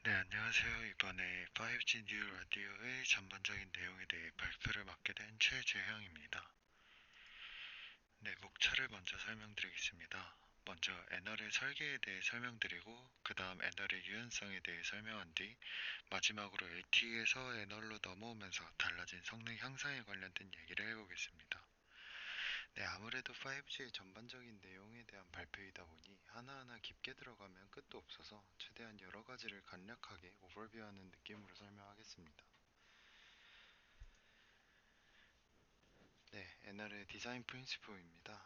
네, 안녕하세요. 이번에 5G 뉴 라디오의 전반적인 내용에 대해 발표를 맡게 된 최재형입니다. 네, 목차를 먼저 설명드리겠습니다. 먼저 애널의 설계에 대해 설명드리고, 그 다음 애널의 유연성에 대해 설명한 뒤, 마지막으로 LTE에서 애널로 넘어오면서 달라진 성능 향상에 관련된 얘기를 해보겠습니다. 네, 아무래도 5G의 전반적인 내용에 대한 발표이다 보니 하나하나 깊게 들어가면 끝도 없어서 최대한 여러 가지를 간략하게 오버뷰하는 느낌으로 설명하겠습니다. 네, NR의 디자인 프린시플입니다.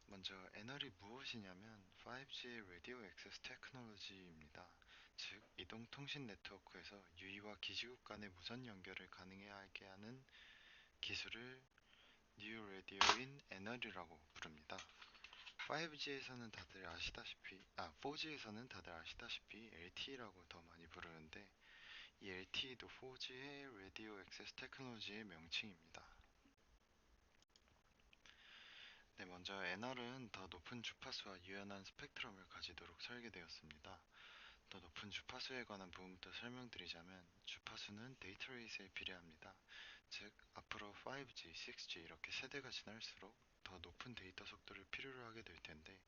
먼저 NR이 무엇이냐면 5G의 라디오 액세스 테크놀로지입니다. 즉, 이동통신 네트워크에서 유의와 기지국 간의 무선 연결을 가능하게 하는 기술을 뉴 라디오인 NR이라고 부릅니다. 5G에서는 다들 아시다시피, 4G에서는 다들 아시다시피 LTE라고 더 많이 부르는데, 이 LTE도 4G의 라디오 액세스 테크놀로지의 명칭입니다. 네, 먼저 NR은 더 높은 주파수와 유연한 스펙트럼을 가지도록 설계되었습니다. 더 높은 주파수에 관한 부분부터 설명드리자면, 주파수는 데이터 레이스에 비례합니다. 즉, 앞으로 5G, 6G 이렇게 세대가 지날수록 더 높은 데이터 속도를 필요로 하게 될 텐데,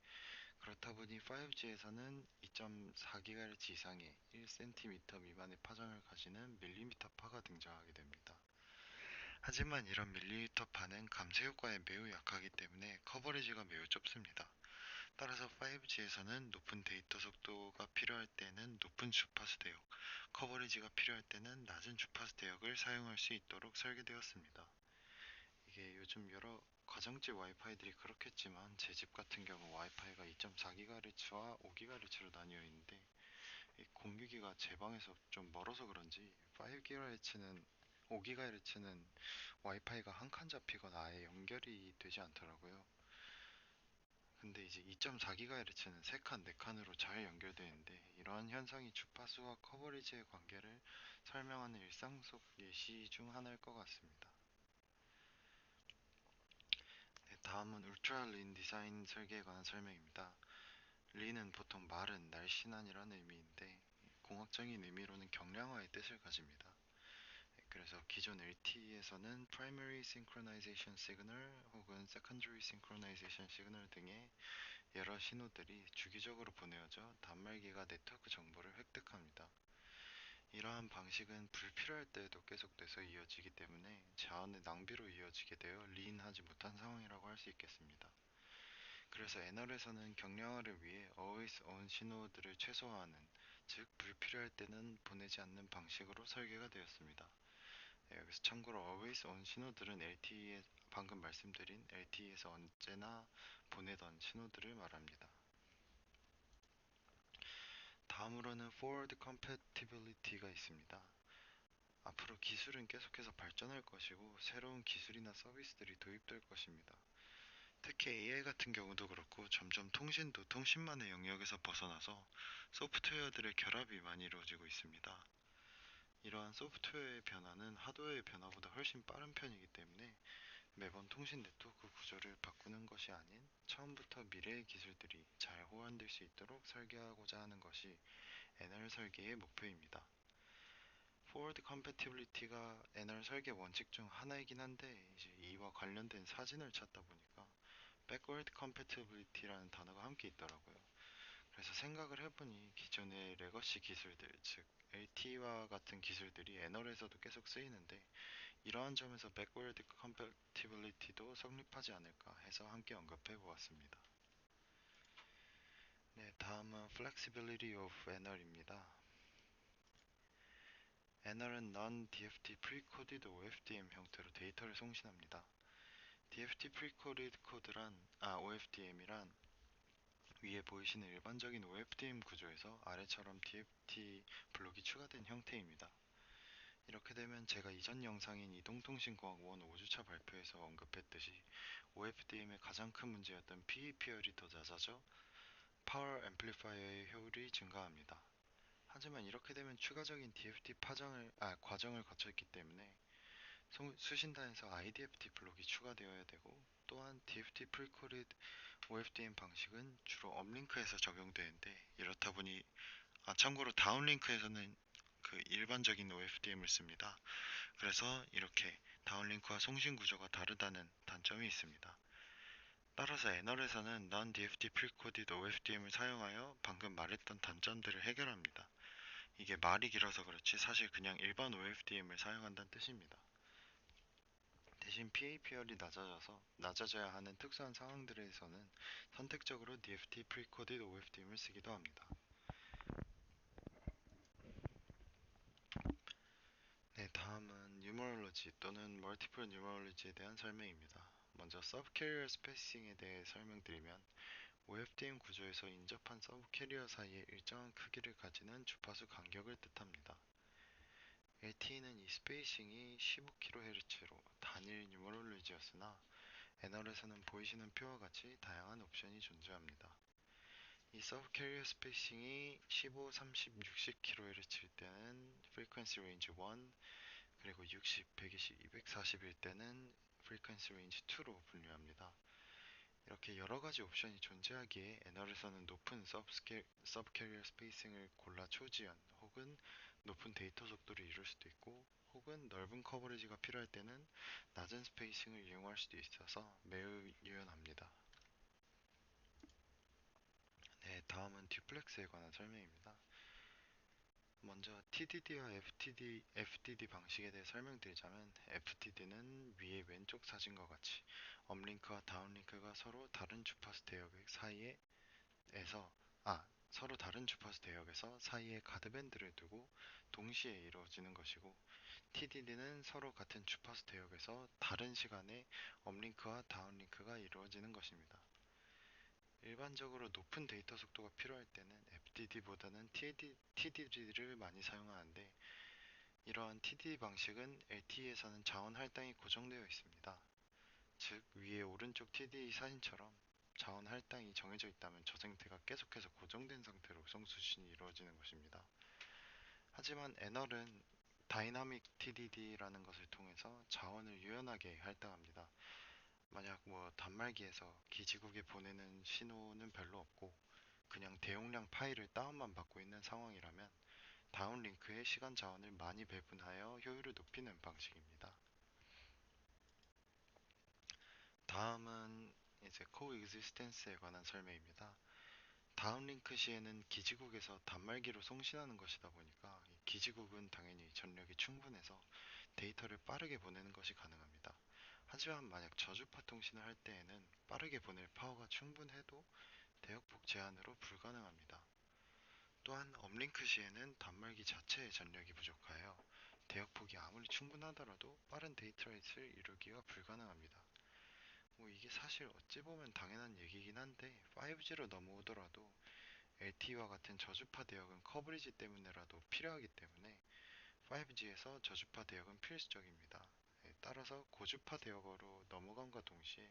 그렇다 보니 5G에서는 2.4GHz 이상의 1cm 미만의 파장을 가지는 밀리미터 파가 등장하게 됩니다. 하지만 이런 밀리미터 파는 감쇄 효과에 매우 약하기 때문에 커버리지가 매우 좁습니다. 따라서 5G에서는 높은 데이터 속도가 필요할 때는 높은 주파수 대역, 커버리지가 필요할 때는 낮은 주파수 대역을 사용할 수 있도록 설계되었습니다. 이게 요즘 여러 가정집 와이파이들이 그렇겠지만 제 집 같은 경우 와이파이가 2.4GHz와 5GHz로 나뉘어 있는데, 공유기가 제 방에서 좀 멀어서 그런지 5GHz는 5GHz는 와이파이가 한 칸 잡히거나 아예 연결이 되지 않더라고요. 근데 이제 2.4GHz는 3칸, 4칸으로 잘 연결되는데, 이러한 현상이 주파수와 커버리지의 관계를 설명하는 일상 속 예시 중 하나일 것 같습니다. 네, 다음은 울트라 린 디자인 설계에 관한 설명입니다. 린은 보통 마른, 날씬한이라는 의미인데, 공학적인 의미로는 경량화의 뜻을 가집니다. 그래서 기존 LTE에서는 Primary Synchronization Signal 혹은 Secondary Synchronization Signal 등의 여러 신호들이 주기적으로 보내어져 단말기가 네트워크 정보를 획득합니다. 이러한 방식은 불필요할 때에도 계속돼서 이어지기 때문에 자원의 낭비로 이어지게 되어 리인하지 못한 상황이라고 할 수 있겠습니다. 그래서 NR에서는 경량화를 위해 always on 신호들을 최소화하는, 즉 불필요할 때는 보내지 않는 방식으로 설계가 되었습니다. 여기서 참고로 always on 신호들은 LTE에 방금 말씀드린 LTE에서 언제나 보내던 신호들을 말합니다. 다음으로는 forward compatibility가 있습니다. 앞으로 기술은 계속해서 발전할 것이고 새로운 기술이나 서비스들이 도입될 것입니다. 특히 AI 같은 경우도 그렇고 점점 통신도 통신만의 영역에서 벗어나서 소프트웨어들의 결합이 많이 이루어지고 있습니다. 이러한 소프트웨어의 변화는 하드웨어의 변화보다 훨씬 빠른 편이기 때문에 매번 통신 네트워크 구조를 바꾸는 것이 아닌 처음부터 미래의 기술들이 잘 호환될 수 있도록 설계하고자 하는 것이 NR 설계의 목표입니다. Forward Compatibility가 NR 설계 원칙 중 하나이긴 한데, 이제 이와 관련된 사진을 찾다 보니까 Backward Compatibility라는 단어가 함께 있더라고요. 그래서 생각을 해보니 기존의 레거시 기술들, 즉 LTE와 같은 기술들이 NR에서도 계속 쓰이는데, 이러한 점에서 Backward Compatibility도 성립하지 않을까 해서 함께 언급해 보았습니다. 네, 다음은 Flexibility of NR입니다. NR은 Non-DFT Pre-Coded OFDM 형태로 데이터를 송신합니다. DFT Pre-Coded OFDM이란 위에 보이시는 일반적인 OFDM 구조에서 아래처럼 DFT 블록이 추가된 형태입니다. 이렇게 되면 제가 이전 영상인 이동통신공학 1 5주차 발표에서 언급했듯이 OFDM의 가장 큰 문제였던 PEPR이 더 낮아져 파워 앰플리파이어의 효율이 증가합니다. 하지만 이렇게 되면 추가적인 DFT 과정을 거쳤기 때문에 수신단에서 IDFT 블록이 추가되어야 되고, 또한 DFT 프리코리드 OFDM 방식은 주로 업링크에서 적용되는데, 이렇다 보니 참고로 다운링크에서는 그 일반적인 OFDM을 씁니다. 그래서 이렇게 다운링크와 송신 구조가 다르다는 단점이 있습니다. 따라서 애널에서는 Non-DFT Pre-Coded OFDM을 사용하여 방금 말했던 단점들을 해결합니다. 이게 말이 길어서 그렇지 사실 그냥 일반 OFDM을 사용한다는 뜻입니다. 대신 PAPR이 낮아져야 하는 특수한 상황들에서는 선택적으로 DFT Pre-Coded OFDM을 쓰기도 합니다. 네, 다음은 뉴머럴로지 또는 멀티플 뉴머럴로지에 대한 설명입니다. 먼저 서브캐리어 스페이싱에 대해 설명드리면 OFDM 구조에서 인접한 서브캐리어 사이에 일정한 크기를 가지는 주파수 간격을 뜻합니다. LTE는 이 스페이싱이 15kHz로 단일 뉴머럴로지였으나 애널에서는 보이시는 표와 같이 다양한 옵션이 존재합니다. 이 서브캐리어 스페이싱이 15, 30, 60kHz일 때는 Frequency Range 1, 그리고 60, 120, 240일 때는 Frequency Range 2로 분류합니다. 이렇게 여러 가지 옵션이 존재하기에 애널에서는 높은 서브캐리어 스페이싱을 골라 초지연 혹은 높은 데이터 속도를 이룰 수도 있고 혹은 넓은 커버리지가 필요할 때는 낮은 스페이싱을 이용할 수도 있어서 매우 유연합니다. 네, 다음은 듀플렉스에 관한 설명입니다. 먼저 TDD와 FDD 방식에 대해 설명드리자면 FDD는 위의 왼쪽 사진과 같이 업링크와 다운링크가 사이에서 서로 다른 주파수 대역에서 사이에 가드밴드를 두고 동시에 이루어지는 것이고 TDD는 서로 같은 주파수 대역에서 다른 시간에 업링크와 다운링크가 이루어지는 것입니다. 일반적으로 높은 데이터 속도가 필요할 때는 FDD보다는 TDD를 많이 사용하는데 이러한 TDD 방식은 LTE에서는 자원 할당이 고정되어 있습니다. 즉 위의 오른쪽 TDD 사진처럼 자원 할당이 정해져 있다면 저 상태가 계속해서 고정된 상태로 송수신이 이루어지는 것입니다. 하지만 애널은 다이나믹 TDD라는 것을 통해서 자원을 유연하게 할당합니다. 만약 단말기에서 기지국에 보내는 신호는 별로 없고 그냥 대용량 파일을 다운만 받고 있는 상황이라면 다운링크에 시간 자원을 많이 배분하여 효율을 높이는 방식입니다. 다음은 이제 코엑지스텐스에 관한 설명입니다. 다운링크 시에는 기지국에서 단말기로 송신하는 것이다 보니까 이 기지국은 당연히 전력이 충분해서 데이터를 빠르게 보내는 것이 가능합니다. 하지만 만약 저주파 통신을 할 때에는 빠르게 보낼 파워가 충분해도 대역폭 제한으로 불가능합니다. 또한 업링크 시에는 단말기 자체의 전력이 부족하여 대역폭이 아무리 충분하더라도 빠른 데이터 레이스를 이루기가 불가능합니다. 이게 사실 어찌 보면 당연한 얘기긴 한데 5G로 넘어오더라도 LTE와 같은 저주파 대역은 커버리지 때문에라도 필요하기 때문에 5G에서 저주파 대역은 필수적입니다. 따라서 고주파 대역으로 넘어감과 동시에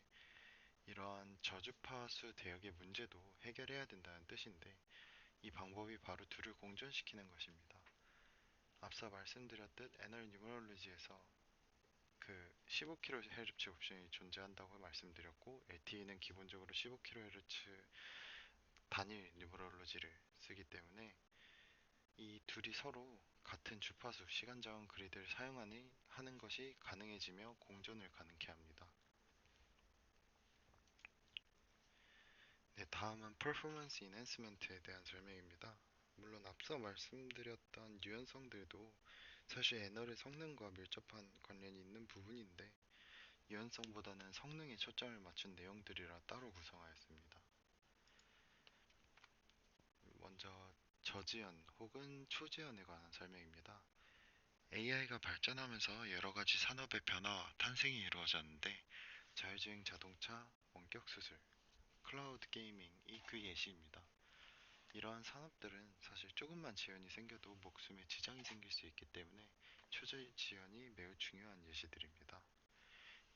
이러한 저주파수 대역의 문제도 해결해야 된다는 뜻인데 이 방법이 바로 둘을 공존시키는 것입니다. 앞서 말씀드렸듯 애널 뉴머럴로지에서 그 15kHz 옵션이 존재한다고 말씀드렸고 LTE는 기본적으로 15kHz 단일 뉴머럴로지를 쓰기 때문에 이 둘이 서로 같은 주파수 시간 자원 그리드를 하는 것이 가능해지며 공존을 가능케 합니다. 네, 다음은 퍼포먼스 인핸스먼트에 대한 설명입니다. 물론 앞서 말씀드렸던 유연성들도 사실 애널의 성능과 밀접한 관련이 있는 부분인데 유연성보다는 성능에 초점을 맞춘 내용들이라 따로 구성하였습니다. 먼저 저지연 혹은 초지연에 관한 설명입니다. AI가 발전하면서 여러 가지 산업의 변화와 탄생이 이루어졌는데 자율주행 자동차, 원격 수술, 클라우드 게이밍이 그 예시입니다. 이러한 산업들은 사실 조금만 지연이 생겨도 목숨에 지장이 생길 수 있기 때문에 초저지연이 매우 중요한 예시들입니다.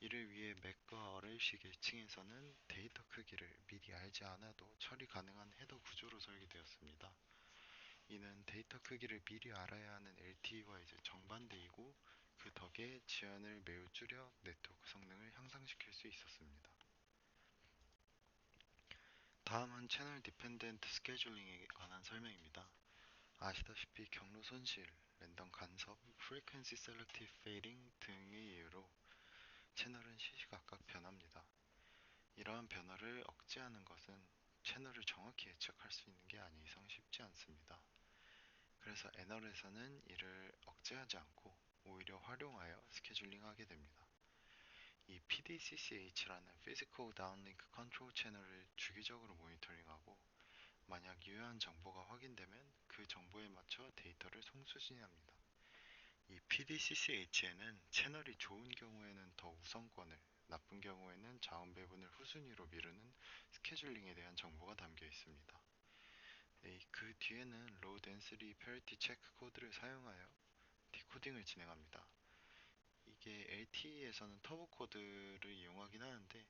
이를 위해 맥과 어레이식 1층에서는 데이터 크기를 미리 알지 않아도 처리 가능한 헤더 구조로 설계되었습니다. 이는 데이터 크기를 미리 알아야 하는 LTE와 이제 정반대이고 그 덕에 지연을 매우 줄여 네트워크 성능을 향상시킬 수 있었습니다. 다음은 채널 디펜던트 스케줄링에 관한 설명입니다. 아시다시피 경로 손실, 랜덤 간섭, frequency selective fading 등의 이유로 채널은 시시각각 변합니다. 이러한 변화를 억제하는 것은 채널을 정확히 예측할 수 있는 게 아닌 이상 쉽지 않습니다. 그래서 애널에서는 이를 억제하지 않고 오히려 활용하여 스케줄링하게 됩니다. 이 PDCCH라는 Physical Downlink Control 채널을 주기적으로 모니터링하고 만약 유효한 정보가 확인되면 그 정보에 맞춰 데이터를 송수신합니다. 이 PDCCH에는 채널이 좋은 경우에는 더 우선권을, 나쁜 경우에는 자원 배분을 후순위로 미루는 스케줄링에 대한 정보가 담겨 있습니다. 네, 그 뒤에는 Low Density Parity Check 코드를 사용하여 디코딩을 진행합니다. 이게 LTE에서는 터보 코드를 이용하긴 하는데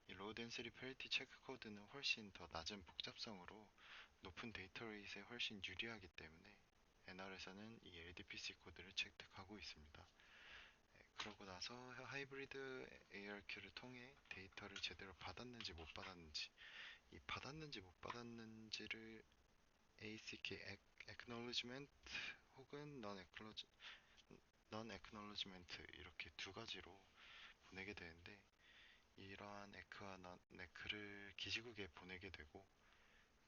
이 Low Density Parity Check 코드는 훨씬 더 낮은 복잡성으로 높은 데이터 레이트에 훨씬 유리하기 때문에 NR에서는 이 LDPC 코드를 채택하고 있습니다. 그러고 나서 하이브리드 ARQ를 통해 데이터를 제대로 받았는지 못 받았는지, 이 받았는지 못 받았는지를 ACK Acknowledgement 혹은 Non-Acknowledgement 이렇게 두 가지로 보내게 되는데, 이러한 에크와 non-에크를 기지국에 보내게 되고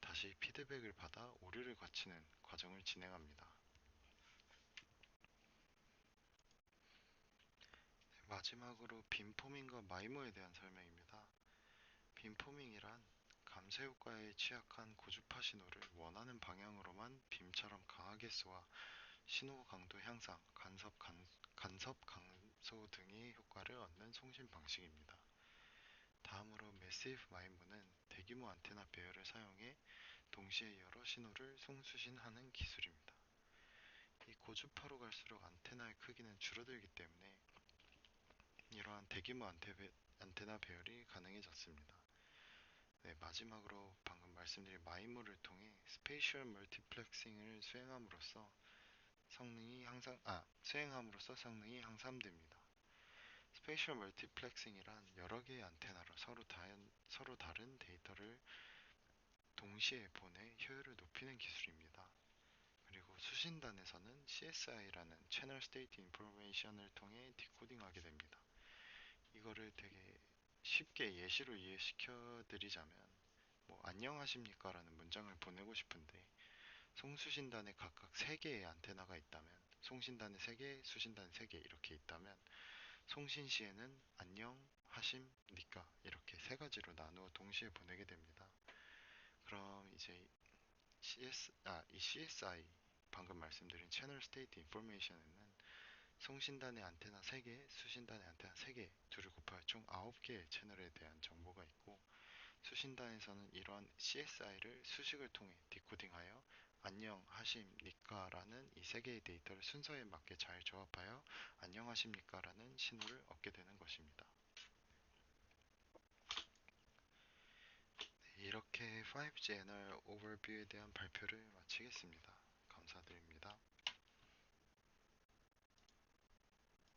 다시 피드백을 받아 오류를 거치는 과정을 진행합니다. 마지막으로 빔포밍과 마이모에 대한 설명입니다. 빔포밍이란 감쇄 효과에 취약한 고주파 신호를 원하는 방향으로만 빔처럼 강하게 쏘아 신호 강도 향상, 간섭 감소 등의 효과를 얻는 송신 방식입니다. 다음으로 매시브 마이모는 대규모 안테나 배열을 사용해 동시에 여러 신호를 송수신하는 기술입니다. 이 고주파로 갈수록 안테나의 크기는 줄어들기 때문에 이러한 대규모 안테나 배열이 가능해졌습니다. 네, 마지막으로 방금 말씀드린 마이모를 통해 스페이셜 멀티플렉싱을 수행함으로써 성능이 향상됩니다. 스페이셜 멀티플렉싱이란 여러 개의 안테나로 서로 다른 데이터를 동시에 보내 효율을 높이는 기술입니다. 그리고 수신단에서는 CSI라는 채널 스테이트 인포메이션을 통해 디코딩하게 됩니다. 이거를 되게 쉽게 예시로 이해시켜 드리자면 안녕하십니까 라는 문장을 보내고 싶은데 송수신단에 각각 3개의 안테나가 있다면 송신단에 3개, 수신단에 3개 이렇게 있다면 송신 시에는 안녕하십니까 이렇게 3가지로 나누어 동시에 보내게 됩니다. 그럼 이제 이 CSI 방금 말씀드린 채널 스테이트 인포메이션에는 송신단의 안테나 3개, 수신단의 안테나 3개, 둘을 곱하여 총 9개의 채널에 대한 정보가 있고 수신단에서는 이러한 CSI를 수식을 통해 디코딩하여 안녕하십니까라는 이 3개의 데이터를 순서에 맞게 잘 조합하여 안녕하십니까라는 신호를 얻게 되는 것입니다. 네, 이렇게 5G NR 오버뷰에 대한 발표를 마치겠습니다. 감사드립니다.